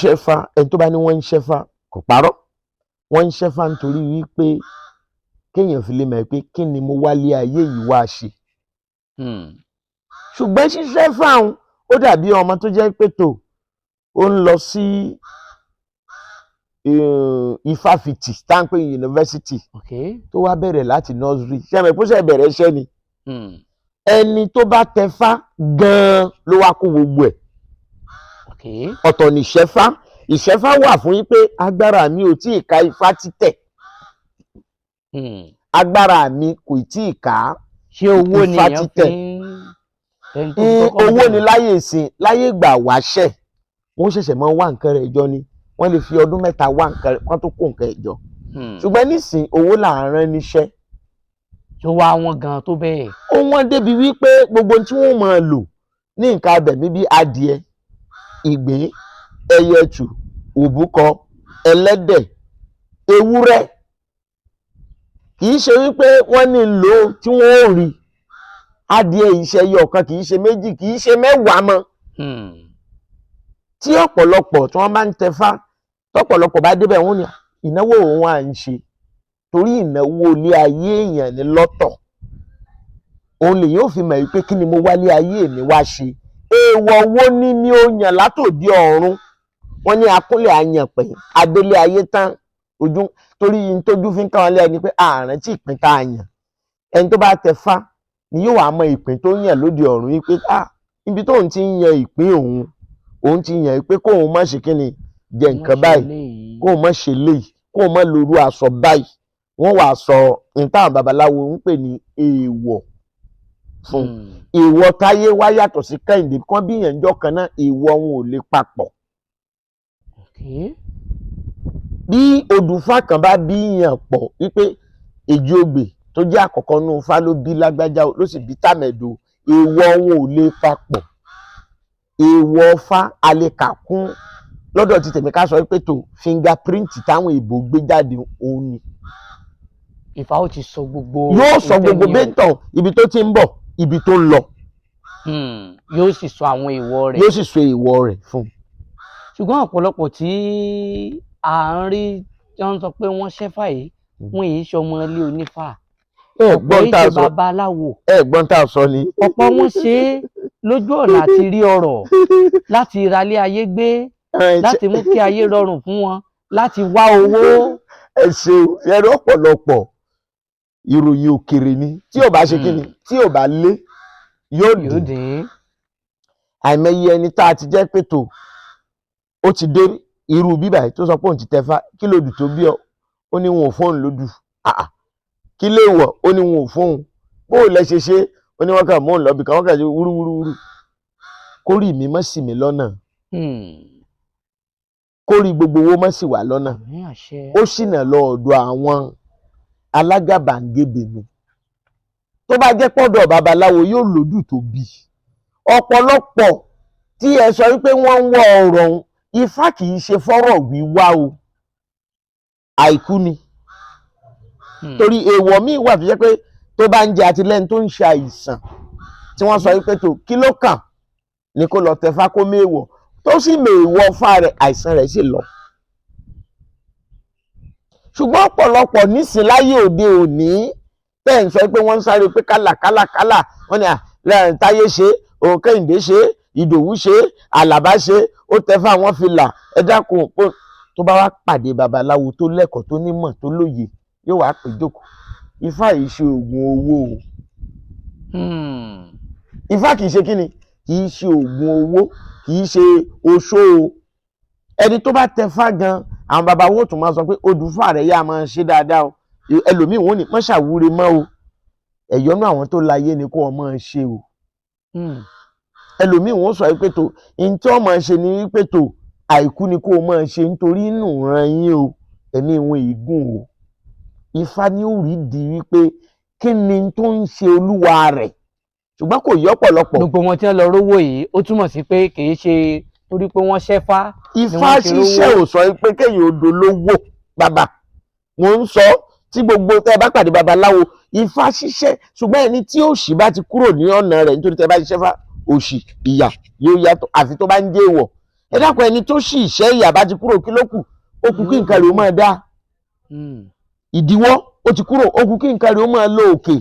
ṣẹ́fá ẹni tó bá ní wọ́n ń ṣẹ́fá kò parọ́, wọ́n ń ṣẹ́fá nítorí wípé kéèyàn fi lè mọ̀ pé kí ni mo wálé ayé yìí wá ṣe. Ṣùgbọ́n ṣíṣẹ́fá òun ó dàbí ọmọ tó jẹ́ pé tó ó ń lọ sí Ifa Priest táǹpé yunifásitì tó wá bẹ̀rẹ̀ láti nursery ṣé ẹ̀mẹ̀ pọ́sẹ̀ bẹ̀rẹ̀ iṣẹ́ ni ẹni tó bá tẹfá gan-an ló wá kó gbogbo ẹ̀. Ọ̀tọ̀ ní ìṣẹ́fá, ìṣẹ́fá wà fún yín pé agbára mi ò tí ì ka ifá títẹ̀, agbára mi kò tí ì ká ifá títẹ̀. Owó ni láyé ìsìn, láyé ìgbà wáṣẹ̀ wọ́n ṣẹ̀ṣẹ̀ máa ń wá nǹkan rẹ̀ jọ ni, wọ́n lè fi ọdún mẹ́ta wá nǹkan rẹ̀ wọ́n tó kó nǹkan ẹ̀ jọ. Ṣùgbọ́n nísìn owó là ń rán níṣẹ́. Tó wá wọn gan tó bẹ́ẹ̀. Ó wọ́n débi wípé gbogbo tí wọ́n máa lò ní nǹkan abẹ̀mí bíi adìẹ, ìgbín, ẹyẹtù, òbúkọ, ẹlẹ́dẹ̀, ewúrẹ́, kì í ṣe wípé wọ́n ní lò tí wọ́n ò rí. Adìẹ ìṣẹ̀yẹ ọ̀kan kì í ṣe méjì, kì í ṣe mẹ́wàá mọ́. Tí ọ̀pọ̀lọpọ̀ tí wọ́n bá ń tẹfá, tọ́pọ̀lọpọ̀ bá débẹ̀ wọ́n ní ìnáwó òun à ń ṣe torí ìnáwó ilé ayé èèyàn ní lọ́tọ̀. Òun lè yóò fi mọ̀ wípé kí ni mo wálé ayé mi wá ṣe. Èèwọ̀ wo ni mi ò yàn látòdì ọ̀run? Wọ́n ní akúnlẹ̀ àyànpẹ̀ adélé ayé tán ojú torí yín tójú fi ń káwọn lé ẹni pé ààrùn tí ìpín tá a yàn. Ẹni tó bá tẹfá ni yóò wá mọ ìpín tó yàn lóde ọ̀run yìí pé ibi tóun ti ń yan ìpín òun ti yàn pé kóun má ṣe kíni jẹ nǹkan báyìí, kóun má ṣe léyìí, kóun má lòrú aṣọ báyìí. Wọ́n wá sọ ní táwọn babaláwo ń pè ní èèwọ̀ fún. Èèwọ̀ táyé wá yàtọ̀ sí Kẹ́hìndé kan bí ìyànjọ́ kan náà èèwọ̀ wọn ò lè papọ̀. Bí odùfá kan bá bí yàn pọ̀ wípé èjì ogbè tó jẹ́ àkọ́kọ́ nínú Ifá ló bí lágbájá ló sì bí tàmẹ̀dò, èèwọ̀ wọn ò lè papọ̀. Èèwọ̀ Ifá alẹ́kà kún lọ́dọ̀ ti tèmi ká sọ wípé tó fingerprint táwọn èèbò gbé jáde òun ni. Ifá ó ti sọ gbogbo. Yóò sọ gbogbo bẹ́ntàn ibi tó ti ń bọ̀, ibi tó ń lọ. Yóò sì sọ àwọn èèwọ̀ rẹ̀. Yóò sì sọ èèwọ̀ rẹ̀ fún. Ṣùgbọ́n ọ̀pọ̀lọpọ̀ tí à ń rí tí wọ́n sọ pé wọ́n ṣẹ́fá yìí wọ́n yìí ṣọmọ ilé onífá. Ẹ̀gbọ́n tá a sọ babaláwo. Ẹ̀gbọ́n tá a sọ ni. Ọ̀pọ̀ wọn ṣe é lójú ọ̀nà àti rí ọrọ̀, láti ralé ayé gbé, láti mú kí ayé rọrùn fún wọn, láti wá owó. Ẹ ṣeun, ẹ̀rọ ọ̀pọ̀lọpọ̀ ìròyìn òkèrè ni tí ò bá ṣe kí ni tí ò bá lé yóò dín. Àìmọye ẹni tá a ti jẹ́ pé tó ó ti dé irú bíbà tó sọ pé òun ti tẹfá, kí lòdù tó bí ọ ó ní wọn ò fóun lódù, kí lè wọ̀ ó ní wọn ò fóun, bó o lẹ ṣe ṣe ó ní wọn kàn mọ́ òun lọ́bì kan wọn kàn ṣe wúrúwúrú kórì mi mọ́ sí mi lọ́nà, kórì gbogbo owó mọ́ sí wà lọ́nà, ó ṣìnà lọ ọ̀dọ̀ àwọn alágàbàǹgebè mi. Tó bá jẹ́ pọ́dọ̀ babaláwo yóò lòdù tó bí. Ọ̀pọ̀lọpọ̀ tí ẹ sọ wípé wọ́n ń wọ ọ̀rọ̀ ọ̀hún, Ifá kì í ṣe fọ́rọ̀ wíwá o, àìkú ni. Torí èèwọ̀ míì wà tó jẹ́ pé tó bá ń jẹ àtìlẹ́yìn tó ń ṣe àìsàn tí wọ́n sọ wípé tó kí ló kàn ní kó lọ tẹfá kó méèwọ̀ tó sì méèwọ̀ fá rẹ̀ àìsàn rẹ̀ sì lọ. Ṣùgbọ́n ọ̀pọ̀lọpọ̀ nísìn láyé òde òní tẹ́ ń sọ pé wọ́n ń sáré pé kálà wọ́n ní Táyé ṣe, òun Kẹ́hìndé ṣe, Ìdòwú ṣe, Àlàbá ṣe, ó tẹfá wọn fi là, ẹ dákun tó bá wá pàdé babaláwo tó lẹ́kọ̀ọ́ tó nímọ̀ tó lóye yóò wá pè jókòó. Ifá yìí ṣe oògùn owó o. Ifá kìí ṣe kíni, kìí ṣe oògùn owó, kìí ṣe oṣó o. Ẹni tó bá tẹfá gan àwọn babawo tún máa sọ pé odùfá rẹ̀ yá máa ṣe dáadáa o. Ẹlòmíì wọ́n ní mọ́ ṣàwúre mọ́ o, ẹ̀yọ́nú àwọn tó láyé ni kó o máa ṣe o. Ẹlòmíì wọ́n sọ wípé tó ní tí wọ́n máa ṣe ni wípé tó àìkú ni kó o máa ṣe nítorí inú ran yín o, ẹ̀mí wọn ìgùn o. Ifá ní ó rí di wípé kí ni tó ń ṣe olúwa rẹ̀, ṣùgbọ́n kò yọ ọ̀pọ̀lọpọ̀. Gbogbo wọn tí wọ́n lọ rówó yìí ó túmọ̀ sí pé kì í ṣe torí pé wọ́n ṣẹ́fá. Ifá ṣiṣẹ́ ò sọ pé kéèyàn odò lówó bàbá, wọ́n ń sọ tí gbogbo tẹ́ bá pàdé babaláwo Ifá ṣiṣẹ́, ṣùgbọ́n ẹni tí òṣì bá ti kúrò ní ọ̀nà rẹ̀ nítorí tẹ́ bá ṣiṣẹ́ fá òṣì ìyà yóò yàtọ̀ àfi tó bá ń jẹ́ èèwọ̀. ẹ dákun ẹni tó ṣì ìṣẹ́ ìyà bá ti kúrò kí ló kù ó kù kí nǹkan rẹ̀ ó máa dá ìdíwọ́ ó ti kúrò ó kù kí nǹkan rẹ̀ ó máa lọ òkè